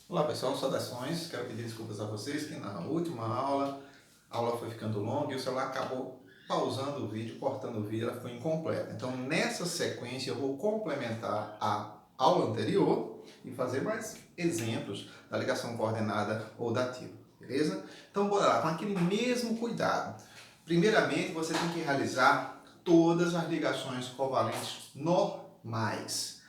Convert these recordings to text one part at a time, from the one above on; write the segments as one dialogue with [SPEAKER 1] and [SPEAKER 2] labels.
[SPEAKER 1] Olá pessoal, saudações. Quero pedir desculpas a vocês que na última aula, a aula foi ficando longa e o celular acabou pausando o vídeo, cortando o vídeo, ela ficou incompleta. Então nessa sequência eu vou complementar a aula anterior e fazer mais exemplos da ligação coordenada ou dativa, beleza? Então bora lá, com aquele mesmo cuidado. Primeiramente você tem que realizar todas as ligações covalentes normais.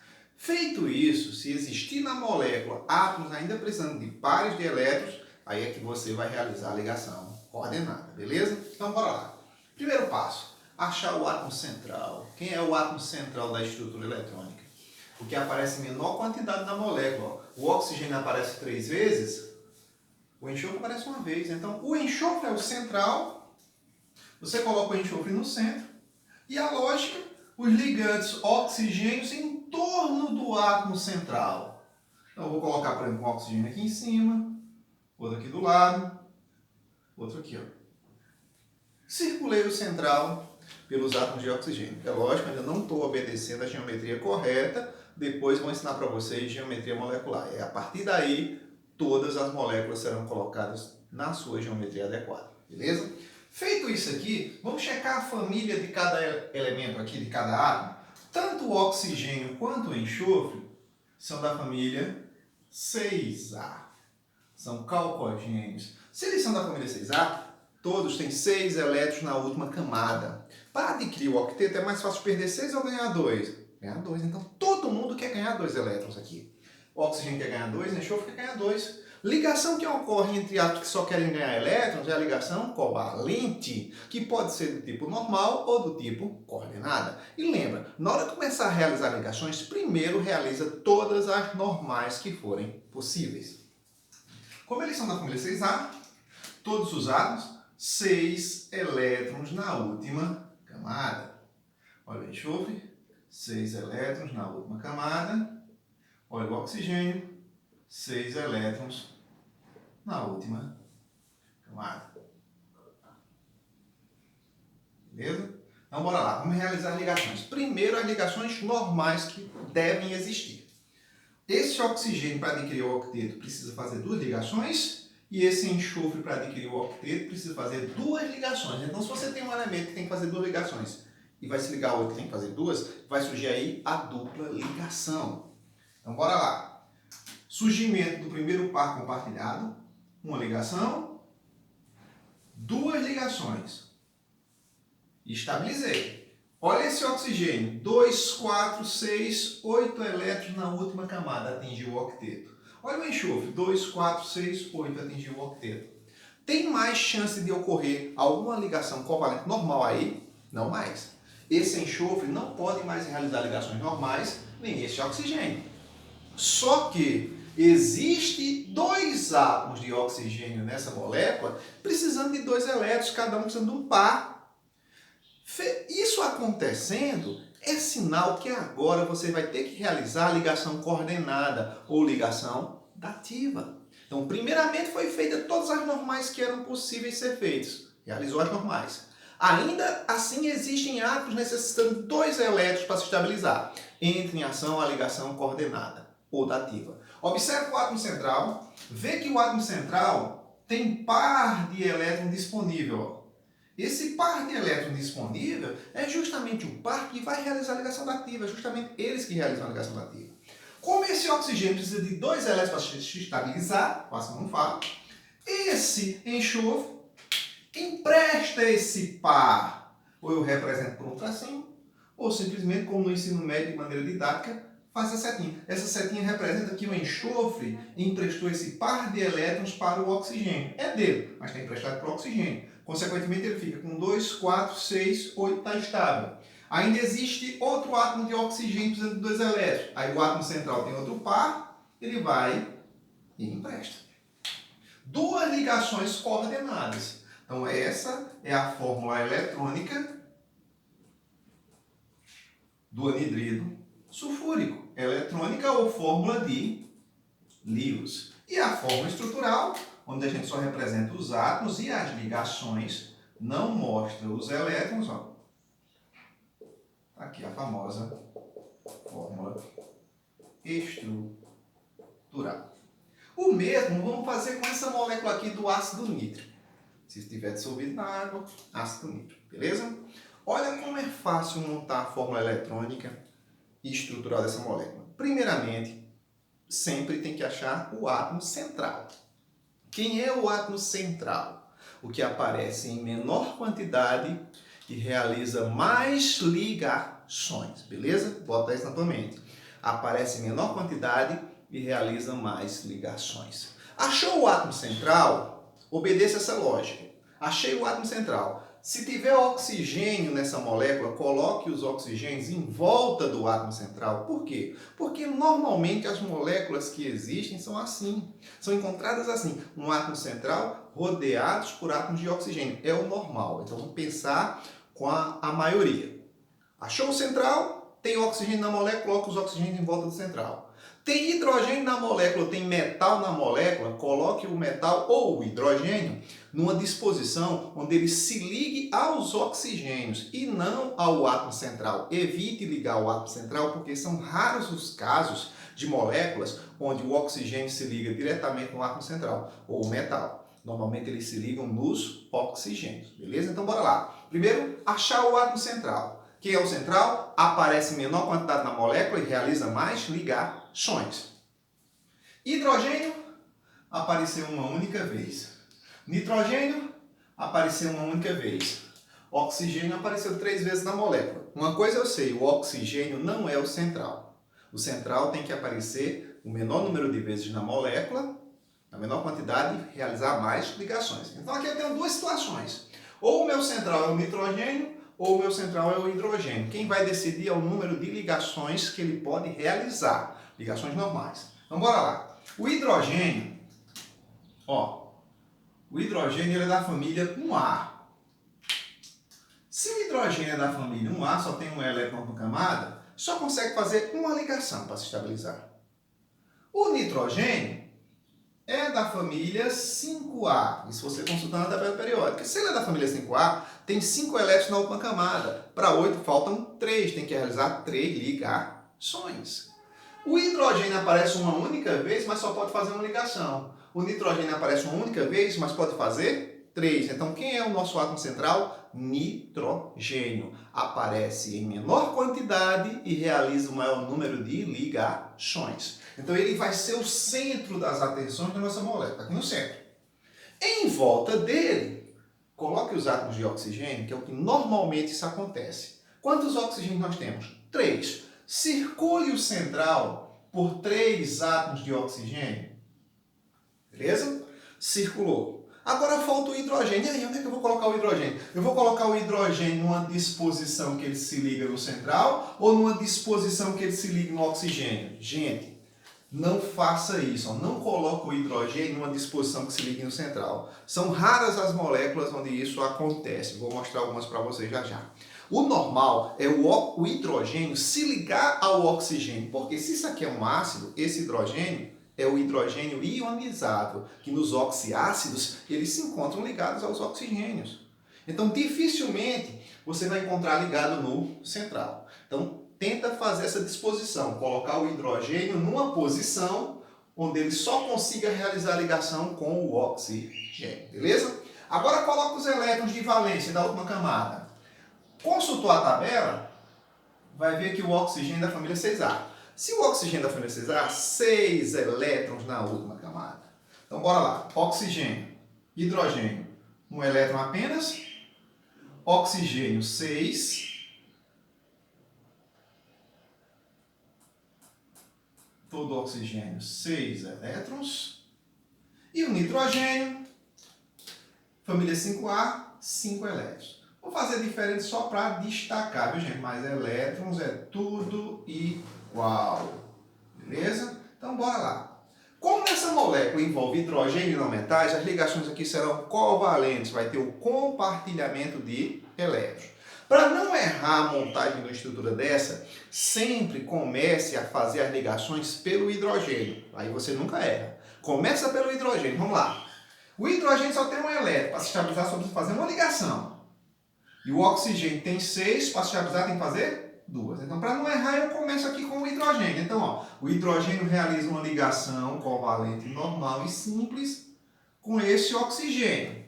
[SPEAKER 1] Feito isso, se existir na molécula átomos ainda precisando de pares de elétrons, aí é que você vai realizar a ligação coordenada, beleza? Então, bora lá. Primeiro passo, achar o átomo central. Quem é o átomo central da estrutura eletrônica? O que aparece em menor quantidade na molécula. O oxigênio aparece 3 vezes, o enxofre aparece uma vez. Então, o enxofre é o central, você coloca o enxofre no centro, e a lógica, os ligantes oxigênios em torno do átomo central. Então, eu vou colocar, por exemplo, um oxigênio aqui em cima, outro aqui do lado, outro aqui, ó. Circulei o central pelos átomos de oxigênio. É lógico, ainda não estou obedecendo a geometria correta, depois vou ensinar para vocês geometria molecular. E a partir daí, todas as moléculas serão colocadas na sua geometria adequada, beleza? Feito isso aqui, vamos checar a família de cada elemento aqui, de cada átomo. Tanto o oxigênio quanto o enxofre são da família 6A. São calcogênios. Se eles são da família 6A, todos têm 6 elétrons na última camada. Para adquirir o octeto é mais fácil perder 6 ou ganhar 2? Ganhar 2. Então todo mundo quer ganhar 2 elétrons aqui. O oxigênio quer ganhar 2, o enxofre quer ganhar 2. Ligação que ocorre entre átomos que só querem ganhar elétrons é a ligação covalente, que pode ser do tipo normal ou do tipo coordenada. E lembra, na hora de começar a realizar ligações, primeiro realiza todas as normais que forem possíveis. Como eles são da família 6A, todos os átomos, 6 elétrons na última camada. Olha o enxofre, 6 elétrons na última camada. Olha o oxigênio, 6 elétrons na última camada. Beleza? Então, bora lá. Vamos realizar ligações. Primeiro, as ligações normais que devem existir. Esse oxigênio, para adquirir o octeto, precisa fazer 2 ligações. E esse enxofre, para adquirir o octeto, precisa fazer 2 ligações. Então, se você tem um elemento que tem que fazer 2 ligações e vai se ligar ao outro que tem que fazer 2, vai surgir aí a dupla ligação. Então, bora lá. Surgimento do primeiro par compartilhado, uma ligação, 2 ligações. Estabilizei. Olha esse oxigênio, 2, 4, 6, 8 elétrons na última camada, atingiu o octeto. Olha o enxofre, 2, 4, 6, 8, atingiu o octeto. Tem mais chance de ocorrer alguma ligação covalente normal aí? Não mais. Esse enxofre não pode mais realizar ligações normais, nem esse oxigênio. Só que existe 2 átomos de oxigênio nessa molécula precisando de 2 elétrons, cada um precisando de um par. Isso acontecendo é sinal que agora você vai ter que realizar a ligação coordenada ou ligação dativa. Então, primeiramente foi feita todas as normais que eram possíveis ser feitas. Realizou as normais. Ainda assim existem átomos necessitando de 2 elétrons para se estabilizar. Entra em ação a ligação coordenada ou dativa. Observe o átomo central. Vê que o átomo central tem par de elétron disponível. Esse par de elétrons disponível é justamente o par que vai realizar a ligação dativa, é justamente eles que realizam a ligação dativa. Como esse oxigênio precisa de 2 elétrons para se estabilizar, quase não falo, esse enxofre empresta esse par. Ou eu represento por um tracinho, ou simplesmente, como no ensino médio de maneira didática, faz a setinha. Essa setinha representa que o enxofre emprestou esse par de elétrons para o oxigênio. É dele, mas está emprestado para o oxigênio. Consequentemente, ele fica com 2, 4, 6, 8, está estável. Ainda existe outro átomo de oxigênio precisando de 2 elétrons. Aí o átomo central tem outro par, ele vai e empresta. 2 ligações coordenadas. Então, essa é a fórmula eletrônica do anidrido sulfúrico. Eletrônica ou fórmula de Lewis. E a fórmula estrutural, onde a gente só representa os átomos e as ligações, não mostra os elétrons. Ó. Aqui a famosa fórmula estrutural. O mesmo vamos fazer com essa molécula aqui do ácido nítrico. Se estiver dissolvido na água, ácido nítrico, beleza? Olha como é fácil montar a fórmula eletrônica e estrutural dessa molécula. Primeiramente, sempre tem que achar o átomo central. Quem é o átomo central? O que aparece em menor quantidade e realiza mais ligações, beleza? Bota isso na tua mente. Aparece em menor quantidade e realiza mais ligações. Achou o átomo central? Obedeça essa lógica. Achei o átomo central. Se tiver oxigênio nessa molécula, coloque os oxigênios em volta do átomo central. Por quê? Porque normalmente as moléculas que existem são assim. São encontradas assim. Um átomo central rodeados por átomos de oxigênio. É o normal. Então vamos pensar com a maioria. Achou o central? Tem oxigênio na molécula, coloca os oxigênios em volta do central. Tem hidrogênio na molécula, tem metal na molécula, coloque o metal ou o hidrogênio numa disposição onde ele se ligue aos oxigênios e não ao átomo central. Evite ligar o átomo central porque são raros os casos de moléculas onde o oxigênio se liga diretamente no átomo central ou o metal. Normalmente eles se ligam nos oxigênios, beleza? Então bora lá. Primeiro, achar o átomo central. Quem é o central? Aparece em menor quantidade na molécula e realiza mais ligações. Hidrogênio apareceu uma única vez. Nitrogênio apareceu uma única vez. Oxigênio apareceu 3 vezes na molécula. Uma coisa eu sei, o oxigênio não é o central. O central tem que aparecer o menor número de vezes na molécula, na menor quantidade, e realizar mais ligações. Então aqui eu tenho 2 situações. Ou o meu central é o nitrogênio, ou o meu central é o hidrogênio. Quem vai decidir é o número de ligações que ele pode realizar. Ligações normais. Então, bora lá. O hidrogênio, o hidrogênio ele é da família 1A. Se o hidrogênio é da família 1A, só tem um elétron por camada, só consegue fazer uma ligação para se estabilizar. O nitrogênio é da família 5A. Isso você consultando a tabela periódica. Se ele é da família 5A, tem 5 elétrons na última camada. Para 8 faltam 3. Tem que realizar 3 ligações. O hidrogênio aparece uma única vez, mas só pode fazer uma ligação. O nitrogênio aparece uma única vez, mas pode fazer 3. Então, quem é o nosso átomo central? Nitrogênio. Aparece em menor quantidade e realiza o maior número de ligações. Então, ele vai ser o centro das atenções da nossa molécula, aqui no centro. Em volta dele, coloque os átomos de oxigênio, que é o que normalmente isso acontece. Quantos oxigênios nós temos? 3. Circule o central por 3 átomos de oxigênio. Beleza? Circulou. Agora falta o hidrogênio. E aí, onde é que eu vou colocar o hidrogênio? Eu vou colocar o hidrogênio numa disposição que ele se liga no central ou numa disposição que ele se liga no oxigênio? Gente, não faça isso. Não coloque o hidrogênio numa disposição que se ligue no central. São raras as moléculas onde isso acontece. Vou mostrar algumas para vocês já já. O normal é o hidrogênio se ligar ao oxigênio, porque se isso aqui é um ácido, esse hidrogênio é o hidrogênio ionizado, que nos oxiácidos eles se encontram ligados aos oxigênios. Então, dificilmente você vai encontrar ligado no central. Então, tenta fazer essa disposição, colocar o hidrogênio numa posição onde ele só consiga realizar a ligação com o oxigênio, beleza? Agora coloca os elétrons de valência da última camada. Consultou a tabela, vai ver que o oxigênio é da família 6A. Se o oxigênio da família 6A, 6 elétrons na última camada. Então, bora lá. Oxigênio, hidrogênio, 1 elétron apenas. Oxigênio, 6. Todo oxigênio, 6 elétrons. E o nitrogênio, família 5A, 5 elétrons. Vou fazer diferente só para destacar, viu, gente? Mas elétrons é tudo igual. Beleza? Então, bora lá. Como essa molécula envolve hidrogênio e não metais, as ligações aqui serão covalentes. Vai ter o compartilhamento de elétrons. Para não errar a montagem de uma estrutura dessa, sempre comece a fazer as ligações pelo hidrogênio. Aí você nunca erra. Começa pelo hidrogênio. Vamos lá. O hidrogênio só tem um elétron. Para se estabilizar, só precisa fazer uma ligação. E o oxigênio tem 6, para se estabilizar tem que fazer duas. Então, para não errar, eu começo aqui com o hidrogênio. Então, ó, o hidrogênio realiza uma ligação covalente normal e simples com esse oxigênio.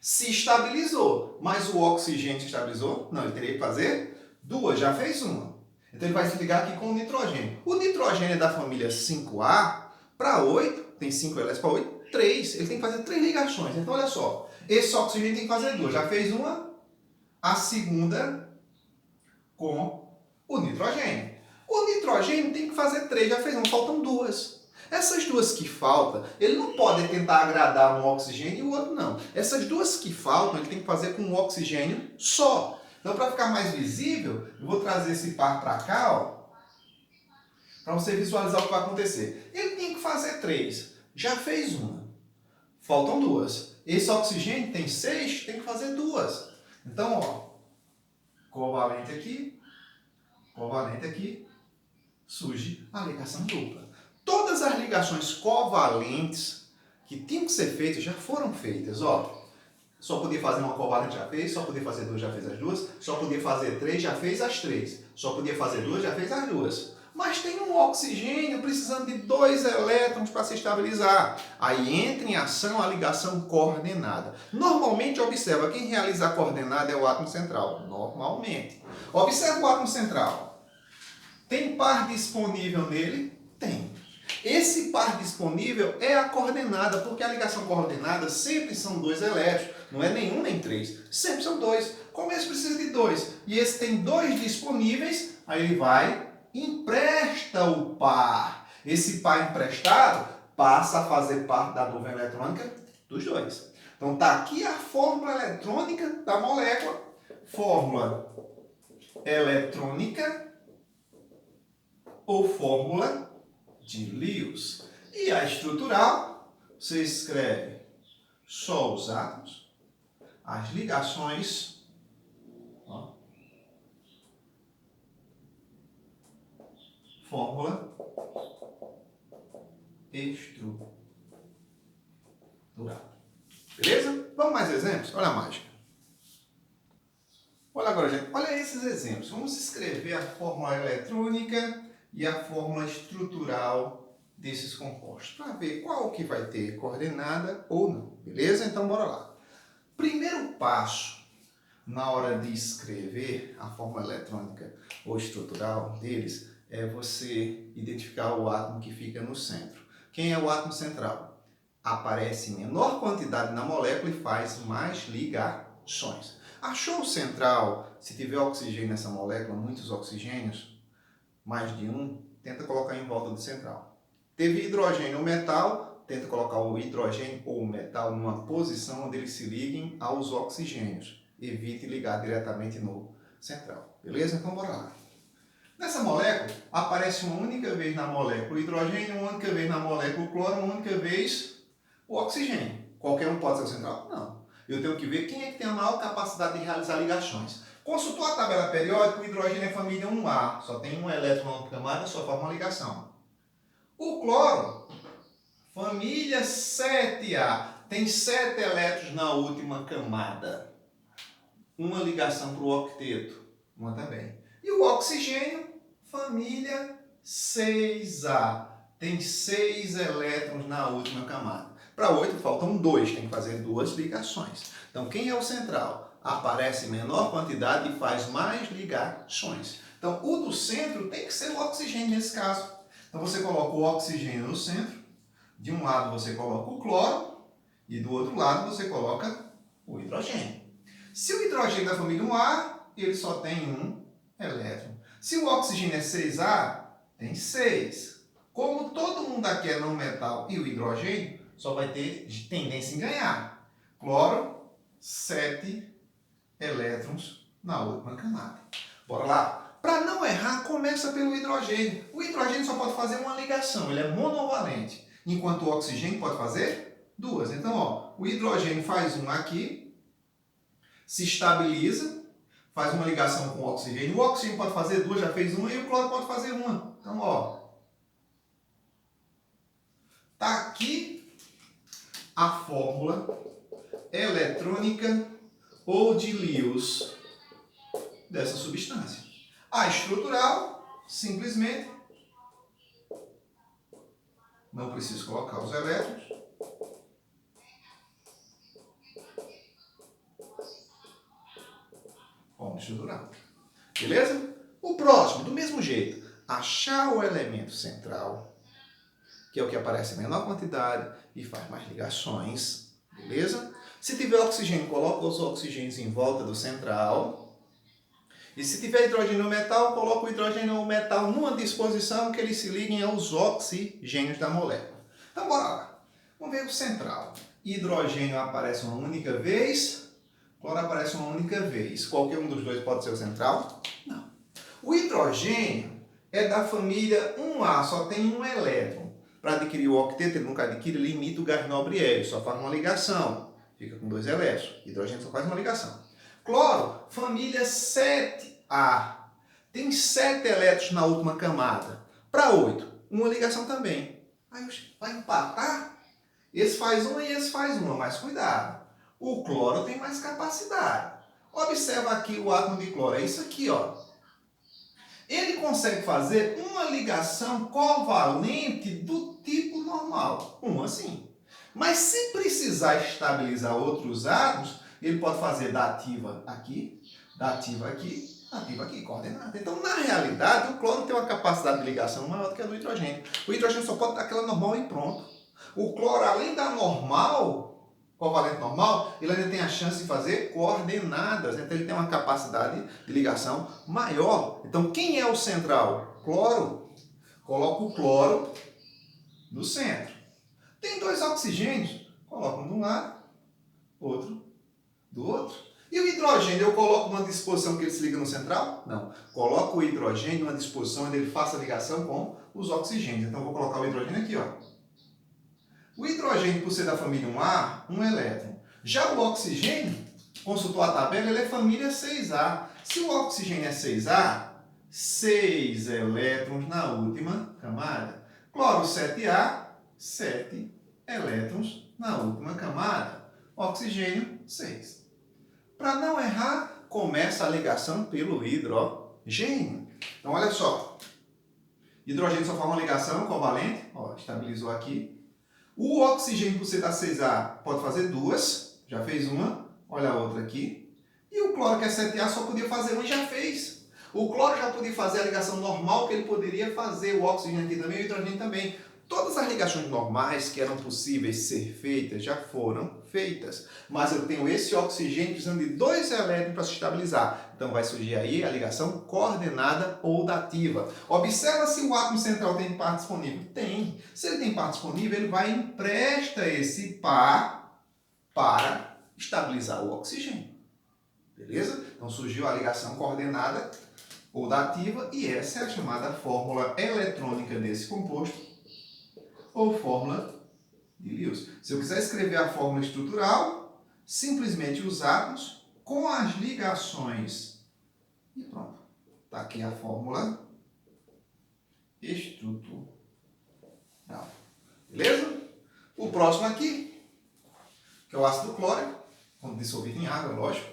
[SPEAKER 1] Se estabilizou, mas o oxigênio se estabilizou? Não, ele teria que fazer duas, já fez uma. Então, ele vai se ligar aqui com o nitrogênio. O nitrogênio é da família 5A para 8, tem 5 elétrons para 8, 3. Ele tem que fazer 3 ligações. Então, olha só, esse oxigênio tem que fazer duas. Já fez uma, a segunda com o nitrogênio. O nitrogênio tem que fazer 3, já fez uma, faltam duas. Essas duas que faltam, ele não pode tentar agradar um oxigênio e o outro não. Essas duas que faltam, ele tem que fazer com um oxigênio só. Então, para ficar mais visível, eu vou trazer esse par para cá, ó, para você visualizar o que vai acontecer. Ele tem que fazer 3, já fez uma, faltam duas. Esse oxigênio tem 6, tem que fazer duas. Então, ó, covalente aqui, surge a ligação dupla. Todas as ligações covalentes que tinham que ser feitas já foram feitas, ó. Só podia fazer uma covalente, já fez. Só podia fazer duas, já fez as duas. Só podia fazer 3, já fez as 3. Só podia fazer duas, já fez as duas. Mas tem um oxigênio precisando de 2 elétrons para se estabilizar. Aí entra em ação a ligação coordenada. Normalmente, observa, quem realiza a coordenada é o átomo central. Normalmente. Observa o átomo central. Tem par disponível nele? Tem. Esse par disponível é a coordenada, porque a ligação coordenada sempre são 2 elétrons. Não é nenhum nem 3. Sempre são 2. Como esse precisa de 2 e esse tem 2 disponíveis, aí ele vai e empresta o par. Esse par emprestado passa a fazer parte da nuvem eletrônica dos dois. Então está aqui a fórmula eletrônica da molécula. Fórmula eletrônica ou fórmula de Lewis. E a estrutural, você escreve só os átomos, as ligações, ó, fórmula estrutural. Beleza? Vamos mais exemplos? Olha a mágica. Olha agora, gente. Olha esses exemplos. Vamos escrever a fórmula eletrônica e a fórmula estrutural desses compostos, para ver qual que vai ter coordenada ou não. Beleza? Então, bora lá. Primeiro passo, na hora de escrever a fórmula eletrônica ou estrutural deles, é você identificar o átomo que fica no centro. Quem é o átomo central? Aparece em menor quantidade na molécula e faz mais ligações. Achou o central? Se tiver oxigênio nessa molécula, muitos oxigênios, mais de um, tenta colocar em volta do central. Teve hidrogênio ou metal, tenta colocar o hidrogênio ou o metal numa posição onde eles se liguem aos oxigênios. Evite ligar diretamente no central. Beleza? Então bora lá. Nessa molécula, aparece uma única vez na molécula o hidrogênio, uma única vez na molécula o cloro, uma única vez o oxigênio. Qualquer um pode ser o central? Não. Eu tenho que ver quem é que tem a maior capacidade de realizar ligações. Consultou a tabela periódica, o hidrogênio é família 1A, só tem um elétron na camada, só forma uma ligação. O cloro, família 7A, tem 7 elétrons na última camada. Uma ligação para o octeto, uma também. E o oxigênio, família 6A, tem 6 elétrons na última camada. Para 8 faltam 2, tem que fazer 2 ligações. Então quem é o central? Aparece em menor quantidade e faz mais ligações. Então o do centro tem que ser o oxigênio nesse caso. Então você coloca o oxigênio no centro, de um lado você coloca o cloro e do outro lado você coloca o hidrogênio. Se o hidrogênio é da família 1A, ele só tem um elétron. Se o oxigênio é 6A, tem 6. Como todo mundo aqui é não metal e o hidrogênio só vai ter tendência em ganhar. Cloro, 7 elétrons na última camada. Bora lá? Para não errar, começa pelo hidrogênio. O hidrogênio só pode fazer uma ligação, ele é monovalente. Enquanto o oxigênio pode fazer 2. Então, ó, o hidrogênio faz um aqui, se estabiliza, faz uma ligação com o oxigênio. O oxigênio pode fazer 2, já fez uma, e o cloro pode fazer uma. Então, ó, tá aqui a fórmula eletrônica ou de Lewis dessa substância. A estrutural, simplesmente, não preciso colocar os elétrons. Como estrutural. Beleza? O próximo, do mesmo jeito, achar o elemento central, que é o que aparece em menor quantidade e faz mais ligações. Beleza? Se tiver oxigênio, coloca os oxigênios em volta do central. E se tiver hidrogênio ou metal, coloca o hidrogênio ou metal numa disposição que eles se liguem aos oxigênios da molécula. Então, bora lá. Vamos ver o central. Hidrogênio aparece uma única vez, cloro aparece uma única vez. Qualquer um dos dois pode ser o central? Não. O hidrogênio é da família 1A, só tem um elétron. Para adquirir o octeto, ele nunca adquire, ele imita o gás nobre hélio, só faz uma ligação. Fica com 2 elétrons. Hidrogênio só faz uma ligação. Cloro, família 7A. Tem 7 elétrons na última camada. Para 8, uma ligação também. Aí vai empatar? Esse faz uma e esse faz uma, mas cuidado. O cloro tem mais capacidade. Observa aqui o átomo de cloro. É isso aqui, ó. Ele consegue fazer uma ligação covalente do tipo normal. Uma assim. Mas se precisar estabilizar outros átomos, ele pode fazer dativa aqui, dativa aqui, coordenada. Então, na realidade, o cloro tem uma capacidade de ligação maior do que a do hidrogênio. O hidrogênio só pode dar aquela normal e pronto. O cloro, além da normal, covalente normal, ele ainda tem a chance de fazer coordenadas. Então, ele tem uma capacidade de ligação maior. Então, quem é o central? Cloro. Coloca o cloro no centro. Tem 2 oxigênios. Coloca um de um lado, outro do outro. E o hidrogênio, eu coloco numa disposição que ele se liga no central? Não. Coloco o hidrogênio numa disposição onde ele faça a ligação com os oxigênios. Então, eu vou colocar o hidrogênio aqui, ó. O hidrogênio, por ser da família 1A, um elétron. Já o oxigênio, consultou a tabela, ele é família 6A. Se o oxigênio é 6A, 6 elétrons na última camada. Cloro 7A, 7 elétrons na última camada. Oxigênio 6. Para não errar, começa a ligação pelo hidrogênio. Então, olha só. Hidrogênio só faz uma ligação covalente. Ó, estabilizou aqui. O oxigênio, por ser da 6A, pode fazer 2. Já fez uma. Olha a outra aqui. E o cloro, que é 7A, só podia fazer uma e já fez. O cloro já podia fazer a ligação normal que ele poderia fazer. O oxigênio aqui também, o hidrogênio também. Todas as ligações normais que eram possíveis ser feitas já foram feitas. Mas eu tenho esse oxigênio precisando de 2 elétrons para se estabilizar. Então vai surgir aí a ligação coordenada ou dativa. Observa se o átomo central tem par disponível. Tem. Se ele tem par disponível, ele vai e empresta esse par para estabilizar o oxigênio. Beleza? Então surgiu a ligação coordenada ou dativa e essa é a chamada fórmula eletrônica desse composto, ou fórmula de Lewis. Se eu quiser escrever a fórmula estrutural, simplesmente os átomos com as ligações. E pronto. Está aqui a fórmula estrutural. Beleza? O próximo aqui, que é o ácido clórico, quando dissolvido em água, lógico.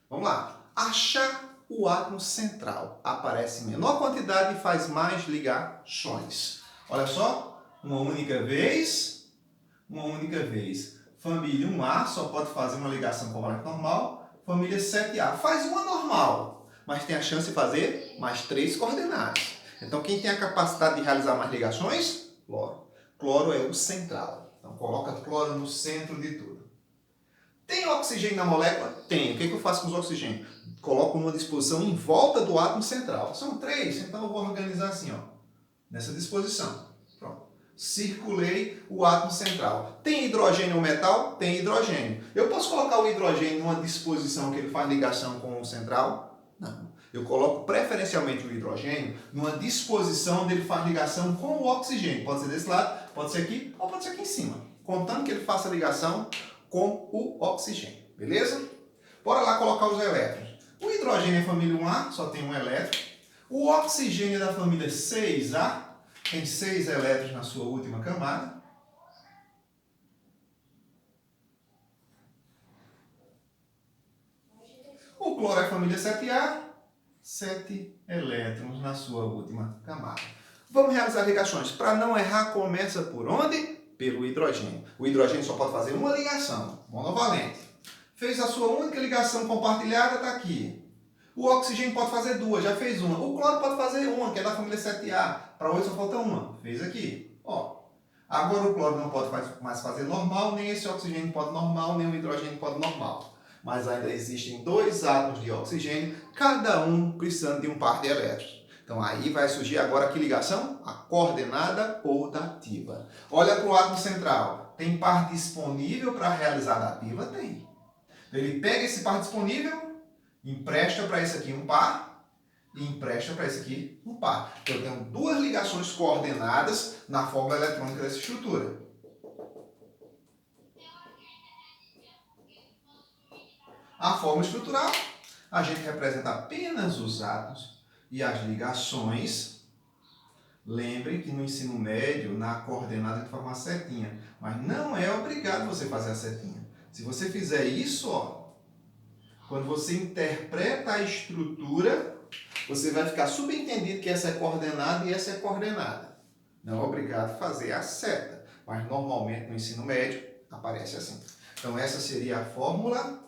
[SPEAKER 1] Vamos lá. Achar o átomo central. Aparece em menor quantidade e faz mais ligações. Olha só. Uma única vez. Família 1A só pode fazer uma ligação covalente normal. Família 7A faz uma normal, mas tem a chance de fazer mais 3 coordenadas. Então, quem tem a capacidade de realizar mais ligações? Cloro. Cloro é o central. Então, coloca cloro no centro de tudo. Tem oxigênio na molécula? Tem. O que eu faço com os oxigênios? Coloco numa disposição em volta do átomo central. São 3, então eu vou organizar assim, ó, nessa disposição. Pronto. Circulei o átomo central. Tem hidrogênio ou metal? Tem hidrogênio. Eu posso colocar o hidrogênio numa disposição que ele faz ligação com o central? Não. Eu coloco preferencialmente o hidrogênio numa disposição onde ele faz ligação com o oxigênio. Pode ser desse lado, pode ser aqui ou pode ser aqui em cima. Contando que ele faça ligação com o oxigênio. Beleza? Bora lá colocar os elétrons. O hidrogênio é família 1A, só tem um elétron. O oxigênio é da família 6A. Tem 6 elétrons na sua última camada. O cloro é família 7A, 7 elétrons na sua última camada. Vamos realizar ligações. Para não errar, começa por onde? Pelo hidrogênio. O hidrogênio só pode fazer uma ligação, monovalente. Fez a sua única ligação compartilhada, está aqui. O oxigênio pode fazer duas, já fez uma. O cloro pode fazer uma, que é da família 7A. Para hoje só falta uma. Fez aqui. Ó. Agora o cloro não pode mais fazer normal, nem esse oxigênio pode normal, nem o hidrogênio pode normal. Mas ainda existem dois átomos de oxigênio, cada um precisando de um par de elétrons. Então aí vai surgir agora que ligação? A coordenada ou dativa. Olha para o átomo central. Tem par disponível para realizar a dativa? Tem. Então ele pega esse par disponível, empresta para esse aqui um par e empresta para esse aqui um par. Então eu tenho duas ligações coordenadas na fórmula eletrônica dessa estrutura. A fórmula estrutural, a gente representa apenas os átomos e as ligações. Lembrem que no ensino médio, na coordenada, a gente forma uma setinha. Mas não é obrigado você fazer a setinha. Se você fizer isso, ó, quando você interpreta a estrutura, você vai ficar subentendido que essa é coordenada e essa é coordenada. Não é obrigado a fazer a seta. Mas normalmente no ensino médio aparece assim. Então essa seria a fórmula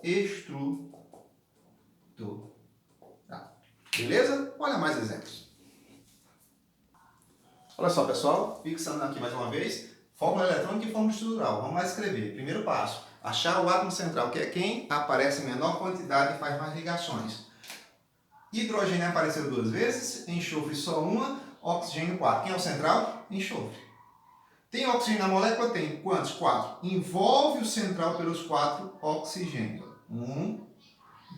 [SPEAKER 1] estrutural. Beleza? Olha mais exemplos. Olha só, pessoal, fixando aqui mais uma vez, fórmula eletrônica e fórmula estrutural. Vamos lá escrever. Primeiro passo, achar o átomo central, que é quem aparece em menor quantidade e faz mais ligações. Hidrogênio apareceu duas vezes, enxofre só uma, oxigênio 4. Quem é o central? Enxofre. Tem oxigênio na molécula? Tem. Quantos? 4. Envolve o central pelos 4 oxigênios. 1,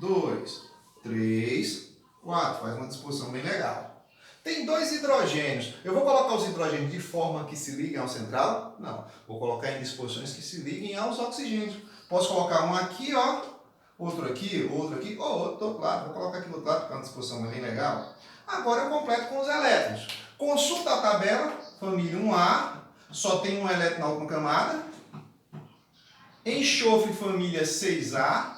[SPEAKER 1] 2, 3, 4. Faz uma disposição bem legal. Tem 2 hidrogênios. Eu vou colocar os hidrogênios de forma que se liguem ao central? Não. Vou colocar em disposições que se liguem aos oxigênios. Posso colocar um aqui, ó. Outro aqui, ou outro do outro lado. Vou colocar aqui do outro lado, porque é uma disposição bem legal. Agora eu completo com os elétrons. Consulta a tabela, família 1A. Só tem um elétron na última camada. Enxofre, família 6A.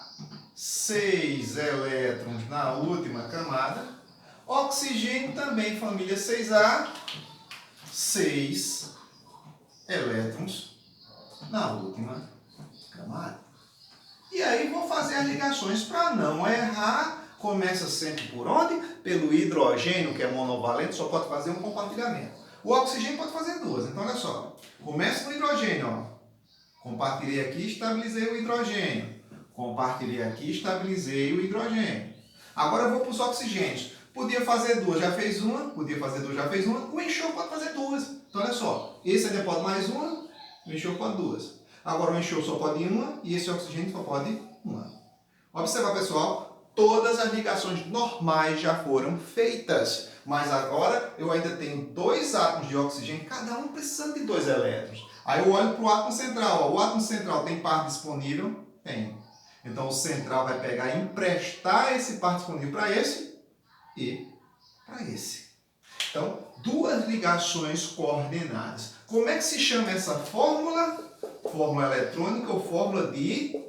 [SPEAKER 1] 6 elétrons na última camada. Oxigênio também, família 6A, 6 elétrons na última camada. E aí vou fazer as ligações para não errar. Começa sempre por onde? Pelo hidrogênio, que é monovalente, só pode fazer um compartilhamento. O oxigênio pode fazer duas. Então, olha só. Começa no hidrogênio, ó. Compartilhei aqui, estabilizei o hidrogênio. Compartilhei aqui, estabilizei o hidrogênio. Agora eu vou para os oxigênios. Podia fazer duas, já fez uma. Podia fazer duas, já fez uma. O enxofre pode fazer duas. Então, olha só. Esse ainda pode mais uma. O enxofre pode duas. Agora, o enxofre só pode uma. E esse oxigênio só pode uma. Observa, pessoal. Todas as ligações normais já foram feitas. Mas agora, eu ainda tenho 2 átomos de oxigênio. Cada um precisando de 2 elétrons. Aí eu olho para o átomo central. Ó. O átomo central tem par disponível? Tem. Então, o central vai pegar e emprestar esse par disponível para esse e para esse. Então, 2 ligações coordenadas. Como é que se chama essa fórmula? Fórmula eletrônica ou fórmula de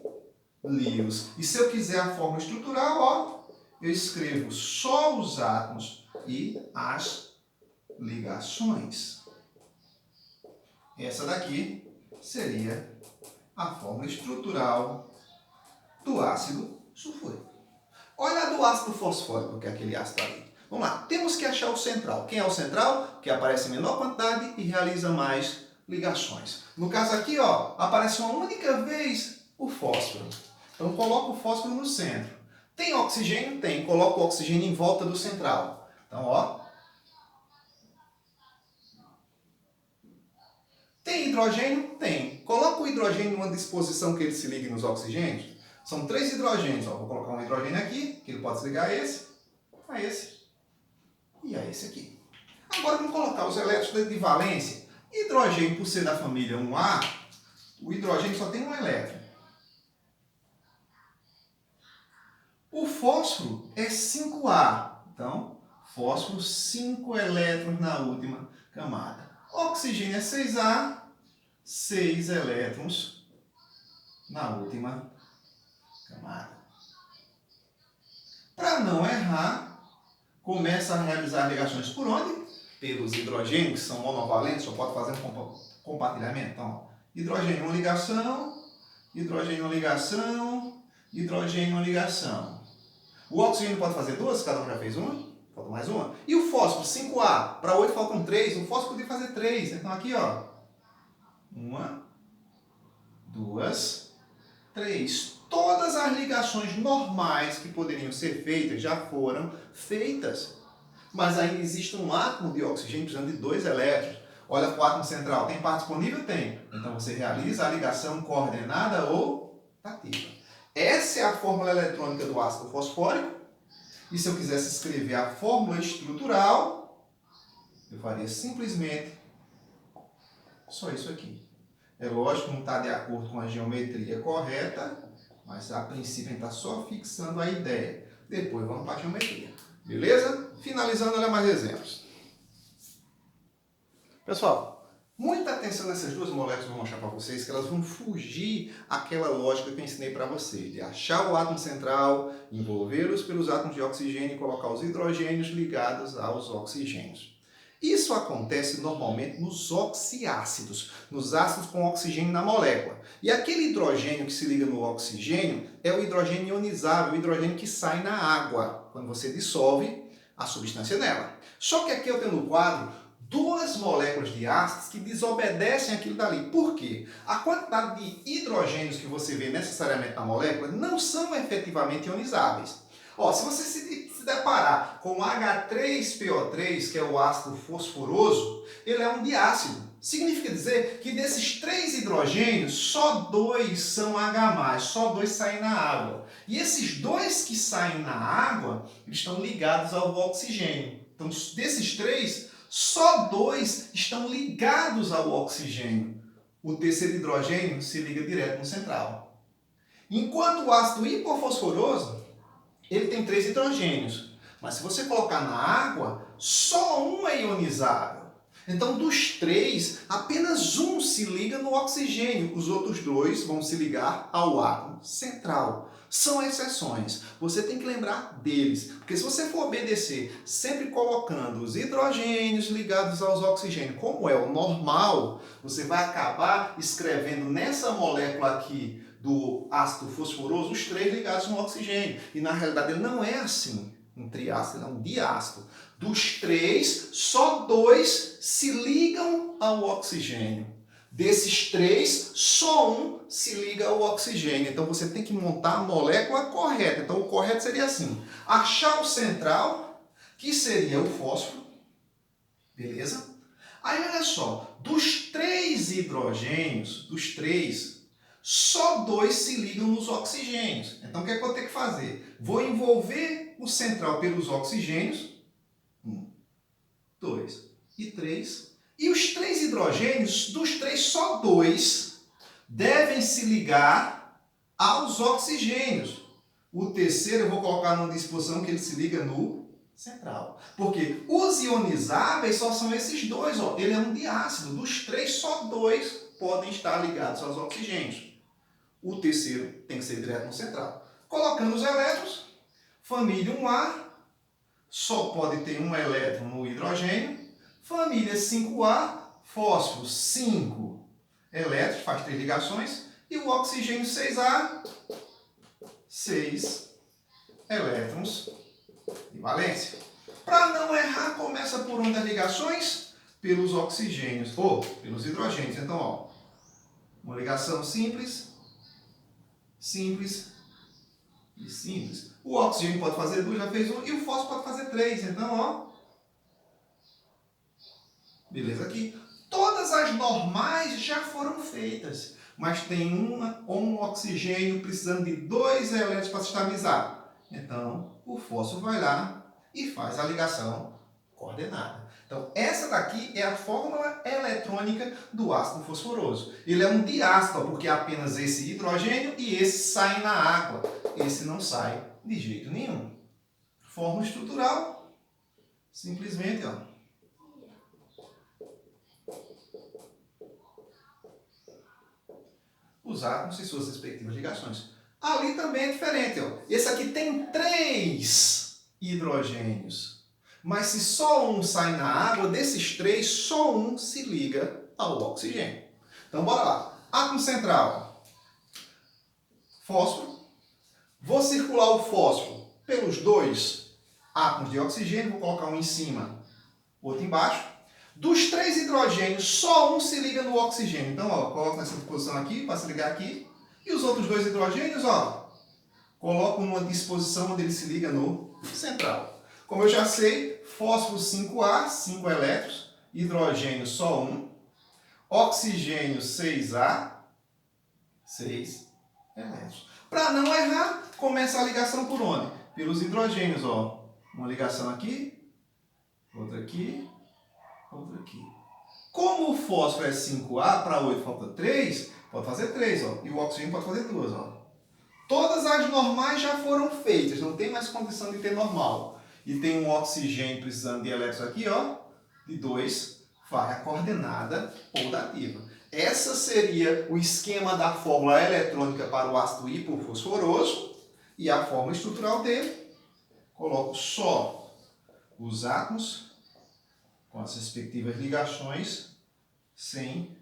[SPEAKER 1] Lewis. E se eu quiser a fórmula estrutural, ó, eu escrevo só os átomos e as ligações. Essa daqui seria a fórmula estrutural do ácido sulfúrico. Olha a do ácido fosfórico, que é aquele ácido ali. Vamos lá, temos que achar o central. Quem é o central? Que aparece em menor quantidade e realiza mais ligações. No caso aqui, ó, aparece uma única vez o fósforo. Então, coloco o fósforo no centro. Tem oxigênio? Tem. Coloco o oxigênio em volta do central. Então, ó. Tem hidrogênio? Tem. Coloco o hidrogênio em uma disposição que ele se ligue nos oxigênios. São 3 hidrogênios. Ó. Vou colocar um hidrogênio aqui, que ele pode se ligar a esse e a esse aqui. Agora vamos colocar os elétrons de valência. Hidrogênio, por ser da família 1A, o hidrogênio só tem um elétron. O fósforo é 5A. Então, fósforo, 5 elétrons na última camada. Oxigênio é 6A, 6 elétrons na última camada. Para não errar, começa a realizar ligações por onde? Pelos hidrogênios, que são monovalentes, só pode fazer um compartilhamento. Então, hidrogênio, uma ligação, hidrogênio, uma ligação, hidrogênio, uma ligação. O oxigênio pode fazer duas, cada um já fez uma, falta mais uma. E o fósforo, 5A, para 8 faltam 3, o fósforo podia fazer 3. Então aqui, ó, 1, 2, 3. Todas as ligações normais que poderiam ser feitas já foram feitas. Mas ainda existe um átomo de oxigênio precisando de 2 elétrons. Olha para o átomo central, tem par disponível? Tem. Então você realiza a ligação coordenada ou ativa. Essa é a fórmula eletrônica do ácido fosfórico. E se eu quisesse escrever a fórmula estrutural, eu faria simplesmente só isso aqui. É lógico que não está de acordo com a geometria correta, mas a princípio a gente está só fixando a ideia. Depois vamos para a geometria. Beleza? Finalizando, olha mais exemplos. Pessoal, muita atenção nessas duas moléculas que eu vou mostrar para vocês, que elas vão fugir àquela lógica que eu ensinei para vocês, de achar o átomo central, envolvê-los pelos átomos de oxigênio e colocar os hidrogênios ligados aos oxigênios. Isso acontece normalmente nos oxiácidos, nos ácidos com oxigênio na molécula. E aquele hidrogênio que se liga no oxigênio é o hidrogênio ionizável, o hidrogênio que sai na água, quando você dissolve a substância nela. Só que aqui eu tenho no quadro duas moléculas de ácidos que desobedecem aquilo dali. Por quê? A quantidade de hidrogênios que você vê necessariamente na molécula não são efetivamente ionizáveis. Ó, se você se deparar com H3PO3, que é o ácido fosforoso, ele é um diácido. Significa dizer que desses 3 hidrogênios, só 2 são H+, só 2 saem na água. E esses 2 que saem na água, eles estão ligados ao oxigênio. Então, desses 3, só 2 estão ligados ao oxigênio. O terceiro hidrogênio se liga direto no central. Enquanto o ácido hipofosforoso, ele tem 3 hidrogênios. Mas se você colocar na água, só um é ionizável. Então, dos 3, apenas um se liga no oxigênio. Os outros 2 vão se ligar ao átomo central. São exceções. Você tem que lembrar deles. Porque se você for obedecer sempre colocando os hidrogênios ligados aos oxigênios, como é o normal, você vai acabar escrevendo nessa molécula aqui do ácido fosforoso os 3 ligados no oxigênio. E na realidade ele não é assim. Um triácido, ele é um diácido. Dos 3, só 2 se ligam ao oxigênio. Desses 3, só um se liga ao oxigênio. Então você tem que montar a molécula correta. Então o correto seria assim: achar o central, que seria o fósforo. Beleza? Aí olha só, dos 3 hidrogênios, dos 3, só 2 se ligam nos oxigênios. Então o que é que eu vou ter que fazer? Vou envolver o central pelos oxigênios. 1, 2 e 3. E os 3 hidrogênios, dos 3, só 2 devem se ligar aos oxigênios. O terceiro eu vou colocar numa disposição que ele se liga no central. Porque os ionizáveis só são esses 2. Ó. Ele é um diácido. Dos 3, só 2 podem estar ligados aos oxigênios. O terceiro tem que ser direto no central. Colocando os elétrons, família 1A, só pode ter um elétron no hidrogênio. Família 5A, fósforo 5 elétrons, faz 3 ligações. E o oxigênio 6A, 6 elétrons de valência. Para não errar, começa por onde as ligações? Pelos oxigênios, ou pelos hidrogênios. Então, ó, uma ligação simples, simples e simples. O oxigênio pode fazer 2, já fez 1, e o fósforo pode fazer 3. Então, ó, beleza aqui. Todas as normais já foram feitas, mas tem um oxigênio precisando de 2 elétrons para se estabilizar. Então, o fósforo vai lá e faz a ligação coordenada. Então, essa daqui é a fórmula eletrônica do ácido fosforoso. Ele é um diácido, porque apenas esse hidrogênio e esse saem na água. Esse não sai de jeito nenhum. Fórmula estrutural, simplesmente, ó. Os átomos e suas respectivas ligações. Ali também é diferente. Ó. Esse aqui tem 3 hidrogênios. Mas se só um sai na água, desses 3, só um se liga ao oxigênio. Então, bora lá. Átomo central. Fósforo. Vou circular o fósforo pelos 2 átomos de oxigênio. Vou colocar um em cima, outro embaixo. Dos 3 hidrogênios, só um se liga no oxigênio. Então, ó, coloco nessa posição aqui, para se ligar aqui. E os outros 2 hidrogênios, ó, coloco numa disposição onde ele se liga no central. Como eu já sei, fósforo 5A, 5 elétrons, hidrogênio só 1, oxigênio 6A, 6 elétrons. Para não errar, começa a ligação por onde? Pelos hidrogênios, ó. Uma ligação aqui, outra aqui, outra aqui. Como o fósforo é 5A, para 8 falta 3, pode fazer 3, ó. E o oxigênio pode fazer 2, ó. Todas as normais já foram feitas, não tem mais condição de ter normal. E tem um oxigênio precisando de elétrons aqui, ó, de 2, vai a coordenada odativa. Essa seria o esquema da fórmula eletrônica para o ácido hipofosforoso e a fórmula estrutural dele. Coloco só os átomos com as respectivas ligações sem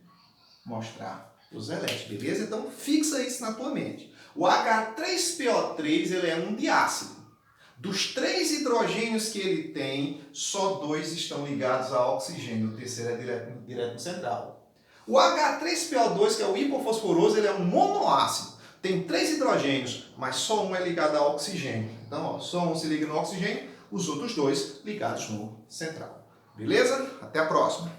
[SPEAKER 1] mostrar os elétrons, beleza? Então fixa isso na tua mente. O H3PO3 ele é um diácido. Dos 3 hidrogênios que ele tem, só 2 estão ligados ao oxigênio. O terceiro é direto no central. O H3PO2, que é o hipofosforoso, ele é um monoácido. Tem 3 hidrogênios, mas só um é ligado ao oxigênio. Então, ó, só um se liga no oxigênio, os outros 2 ligados no central. Beleza? Até a próxima!